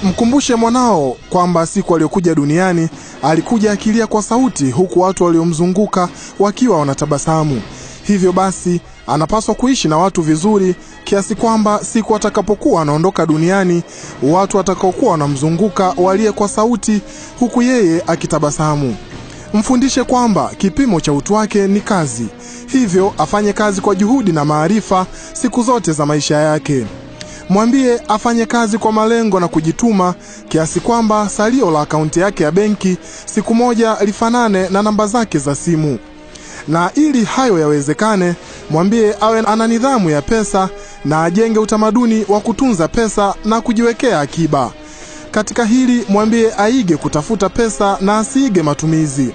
Mkumbushe mwanao kwamba siku aliyokuja duniani alikuja akilia kwa sauti, huku watu waliomzunguka wakiwa wanatabasamu. Hivyo basi anapaswa kuishi na watu vizuri, kiasi kwamba siku atakapokuwa anaondoka duniani, watu watakaokuwa wanamzunguka walie kwa sauti, huku yeye akitabasamu. Mfundishe kwamba kipimo cha utu wake ni kazi, hivyo afanye kazi kwa juhudi na maarifa siku zote za maisha yake. Mwambie afanye kazi kwa malengo na kujituma, kiasi kwamba salio la akaunti yake ya benki siku moja lifanane na namba zake za simu. Na ili hayo yawezekane, mwambie awe ana nidhamu ya pesa na ajenge utamaduni wa kutunza pesa na kujiwekea akiba. Katika hili mwambie aige kutafuta pesa na asiige matumizi.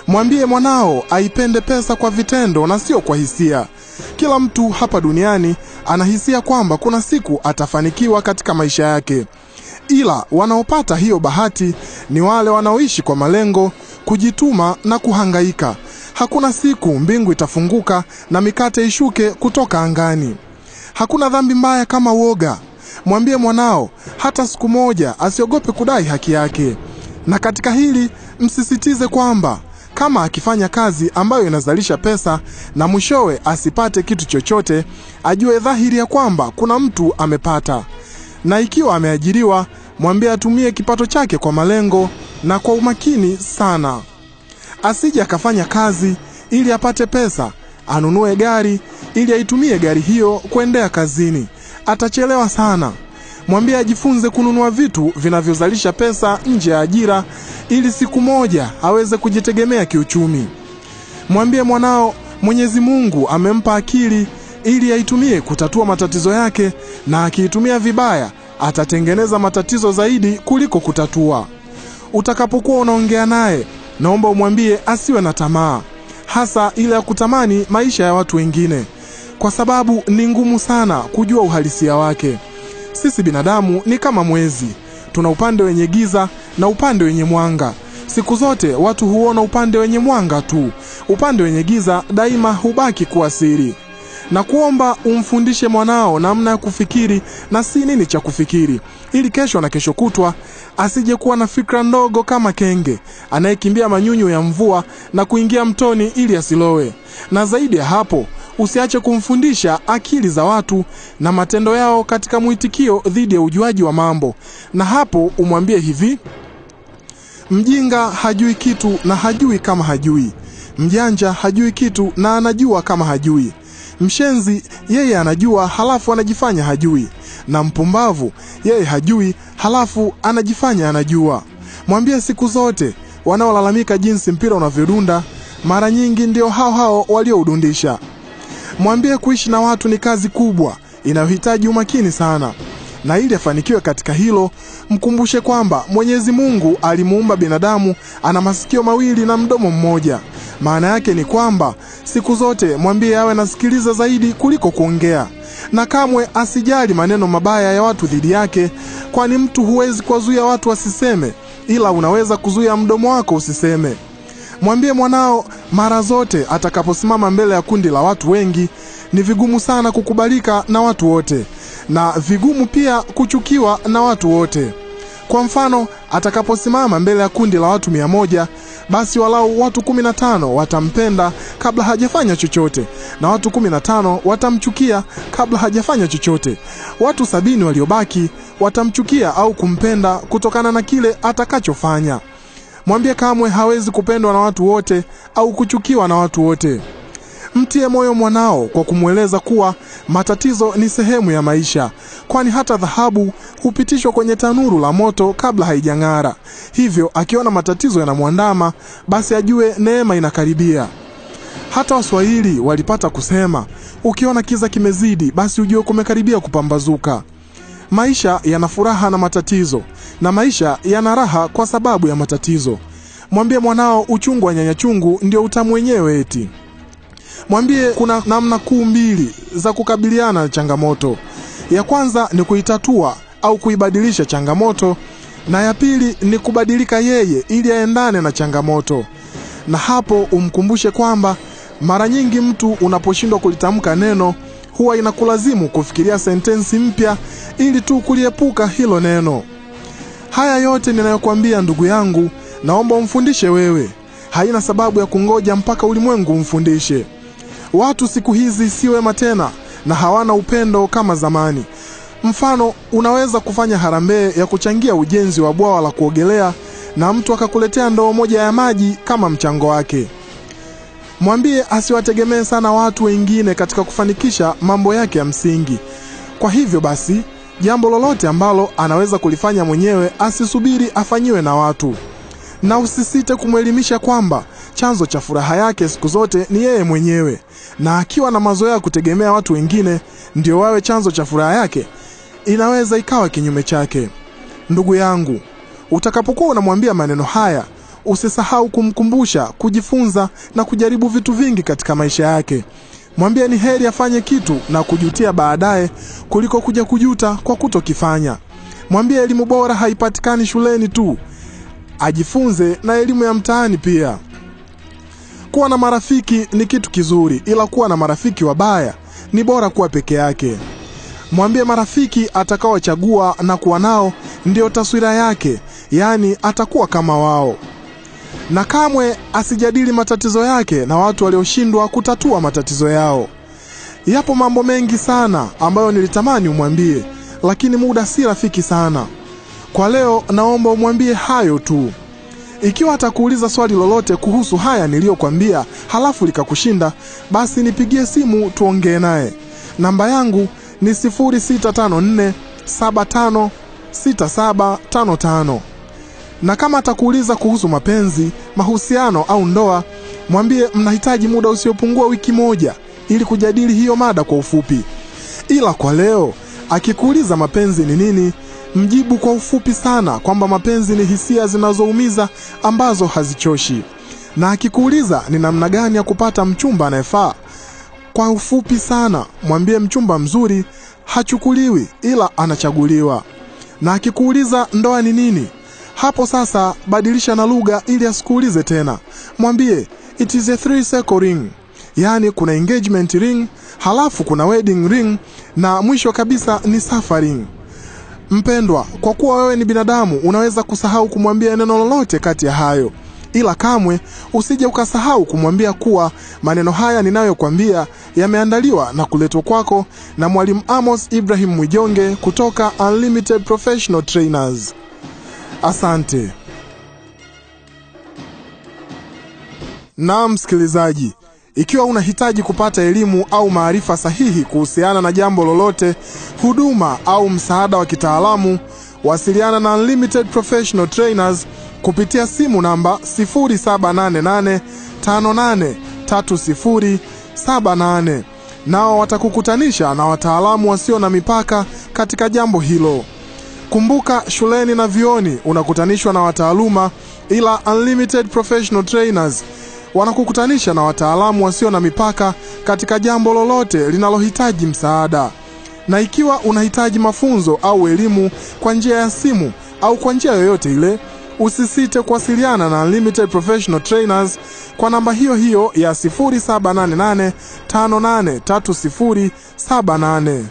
Mwambie mwanao aipende pesa kwa vitendo na sio kwa hisia. Kila mtu hapa duniani anahisia kwamba kuna siku atafanikiwa katika maisha yake. Ila wanaopata hiyo bahati ni wale wanaoishi kwa malengo, kujituma na kuhangaika. Hakuna siku mbingu itafunguka na mikate ishuke kutoka angani. Hakuna dhambi mbaya kama uoga. Mwambie mwanao hata siku moja asiogope kudai haki yake. Na katika hili msisitize kwamba kama akifanya kazi ambayo inazalisha pesa na mwishowe asipate kitu chochote, ajue dhahiri ya kwamba kuna mtu amepata. Na ikiwa ameajiriwa, mwambie atumie kipato chake kwa malengo na kwa umakini sana. Asije akafanya kazi ili apate pesa, anunue gari ili aitumie gari hiyo kuendea kazini. Atachelewa sana. Mwambie ajifunze kununua vitu vinavyozalisha pesa nje ya ajira, ili siku moja aweze kujitegemea kiuchumi. Mwambie mwanao Mwenyezi Mungu amempa akili ili aitumie kutatua matatizo yake, na akiitumia vibaya atatengeneza matatizo zaidi kuliko kutatua. Utakapokuwa unaongea naye, naomba umwambie asiwe na tamaa, hasa ile ya kutamani maisha ya watu wengine, kwa sababu ni ngumu sana kujua uhalisia wake. Sisi binadamu ni kama mwezi, tuna upande wenye giza na upande wenye mwanga. Siku zote watu huona upande wenye mwanga tu, upande wenye giza daima hubaki kuwa siri. Na kuomba umfundishe mwanao namna ya kufikiri na si nini cha kufikiri, ili kesho na kesho kutwa asije kuwa na fikra ndogo kama kenge anayekimbia manyunyu ya mvua na kuingia mtoni ili asilowe. Na zaidi ya hapo, usiache kumfundisha akili za watu na matendo yao katika mwitikio dhidi ya ujuaji wa mambo. Na hapo umwambie hivi: mjinga hajui kitu na hajui kama hajui. Mjanja hajui kitu na anajua kama hajui. Mshenzi yeye anajua halafu anajifanya hajui, na mpumbavu yeye hajui halafu anajifanya anajua. Mwambie siku zote wanaolalamika jinsi mpira unavyodunda mara nyingi ndio hao walioudundisha. Mwambie kuishi na watu ni kazi kubwa inayohitaji umakini sana, na ili afanikiwe katika hilo, mkumbushe kwamba Mwenyezi Mungu alimuumba binadamu ana masikio mawili na mdomo mmoja. Maana yake ni kwamba siku zote mwambie awe nasikiliza zaidi kuliko kuongea, na kamwe asijali maneno mabaya ya watu dhidi yake, kwani mtu huwezi kuwazuia watu wasiseme, ila unaweza kuzuia mdomo wako usiseme. Mwambie mwanao mara zote atakaposimama mbele ya kundi la watu wengi, ni vigumu sana kukubalika na watu wote, na vigumu pia kuchukiwa na watu wote. Kwa mfano, atakaposimama mbele ya kundi la watu 100, basi walau watu 15 watampenda kabla hajafanya chochote, na watu 15 watamchukia kabla hajafanya chochote. Watu 70 waliobaki watamchukia au kumpenda kutokana na kile atakachofanya. Mwambie kamwe hawezi kupendwa na watu wote au kuchukiwa na watu wote. Mtie moyo mwanao kwa kumweleza kuwa matatizo ni sehemu ya maisha, kwani hata dhahabu hupitishwa kwenye tanuru la moto kabla haijang'ara. Hivyo akiona matatizo yanamwandama, basi ajue neema inakaribia. Hata Waswahili walipata kusema, ukiona kiza kimezidi, basi ujue kumekaribia kupambazuka. Maisha yana furaha na matatizo, na maisha yana raha kwa sababu ya matatizo. Mwambie mwanao uchungu wa nyanya chungu ndio utamu wenyewe eti. Mwambie kuna namna kuu mbili za kukabiliana na changamoto. Ya kwanza ni kuitatua au kuibadilisha changamoto, na ya pili ni kubadilika yeye ili aendane na changamoto. Na hapo umkumbushe kwamba mara nyingi mtu unaposhindwa kulitamka neno, huwa inakulazimu kufikiria sentensi mpya ili tu kuliepuka hilo neno. Haya yote ninayokuambia ndugu yangu, naomba umfundishe wewe. Haina sababu ya kungoja mpaka ulimwengu umfundishe. Watu siku hizi si wema tena na hawana upendo kama zamani. Mfano, unaweza kufanya harambee ya kuchangia ujenzi wa bwawa la kuogelea na mtu akakuletea ndoo moja ya maji kama mchango wake. Mwambie asiwategemee sana watu wengine katika kufanikisha mambo yake ya msingi. Kwa hivyo basi, jambo lolote ambalo anaweza kulifanya mwenyewe asisubiri afanyiwe na watu. Na usisite kumwelimisha kwamba chanzo cha furaha yake siku zote ni yeye mwenyewe, na akiwa na mazoea kutegemea watu wengine ndio wawe chanzo cha furaha yake, inaweza ikawa kinyume chake. Ndugu yangu, utakapokuwa unamwambia maneno haya, usisahau kumkumbusha kujifunza na kujaribu vitu vingi katika maisha yake. Mwambie ni heri afanye kitu na kujutia baadaye kuliko kuja kujuta kwa kutokifanya. Mwambie elimu bora haipatikani shuleni tu, ajifunze na elimu ya mtaani pia. Kuwa na marafiki ni kitu kizuri, ila kuwa na marafiki wabaya ni bora kuwa peke yake. Mwambie marafiki atakaochagua na kuwa nao ndio taswira yake, yani atakuwa kama wao. Na kamwe asijadili matatizo yake na watu walioshindwa kutatua matatizo yao. Yapo mambo mengi sana ambayo nilitamani umwambie, lakini muda si rafiki sana. Kwa leo naomba umwambie hayo tu. Ikiwa atakuuliza swali lolote kuhusu haya niliyokuambia halafu likakushinda, basi nipigie simu tuongee naye. Namba yangu ni 0654756755. Na kama atakuuliza kuhusu mapenzi, mahusiano au ndoa, mwambie mnahitaji muda usiopungua wiki moja ili kujadili hiyo mada kwa ufupi. Ila kwa leo, akikuuliza mapenzi ni nini, mjibu kwa ufupi sana kwamba mapenzi ni hisia zinazoumiza ambazo hazichoshi. Na akikuuliza ni namna gani ya kupata mchumba anayefaa, kwa ufupi sana mwambie mchumba mzuri hachukuliwi ila anachaguliwa. Na akikuuliza ndoa ni nini, hapo sasa badilisha na lugha ili asikuulize tena. Mwambie it is a 3-circle ring. Yani kuna engagement ring, halafu kuna wedding ring, na mwisho kabisa ni suffering. Mpendwa, kwa kuwa wewe ni binadamu, unaweza kusahau kumwambia neno lolote kati ya hayo. Ila kamwe usije ukasahau kumwambia kuwa maneno haya ninayokuambia yameandaliwa na kuletwa kwako na Mwalimu Amos Ibrahim Mwijonge kutoka Unlimited Professional Trainers. Asante. Na msikilizaji, ikiwa unahitaji kupata elimu au maarifa sahihi kuhusiana na jambo lolote, huduma au msaada wa kitaalamu, wasiliana na Unlimited Professional Trainers kupitia simu namba 0788583078. Nao watakukutanisha na wataalamu wasio na mipaka katika jambo hilo. Kumbuka, shuleni na vioni unakutanishwa na wataaluma, ila Unlimited Professional Trainers wanakukutanisha na wataalamu wasio na mipaka katika jambo lolote linalohitaji msaada. Na ikiwa unahitaji mafunzo au elimu kwa njia ya simu au kwa njia yoyote ile, usisite kuwasiliana na Unlimited Professional Trainers kwa namba hiyo hiyo ya 0788583078.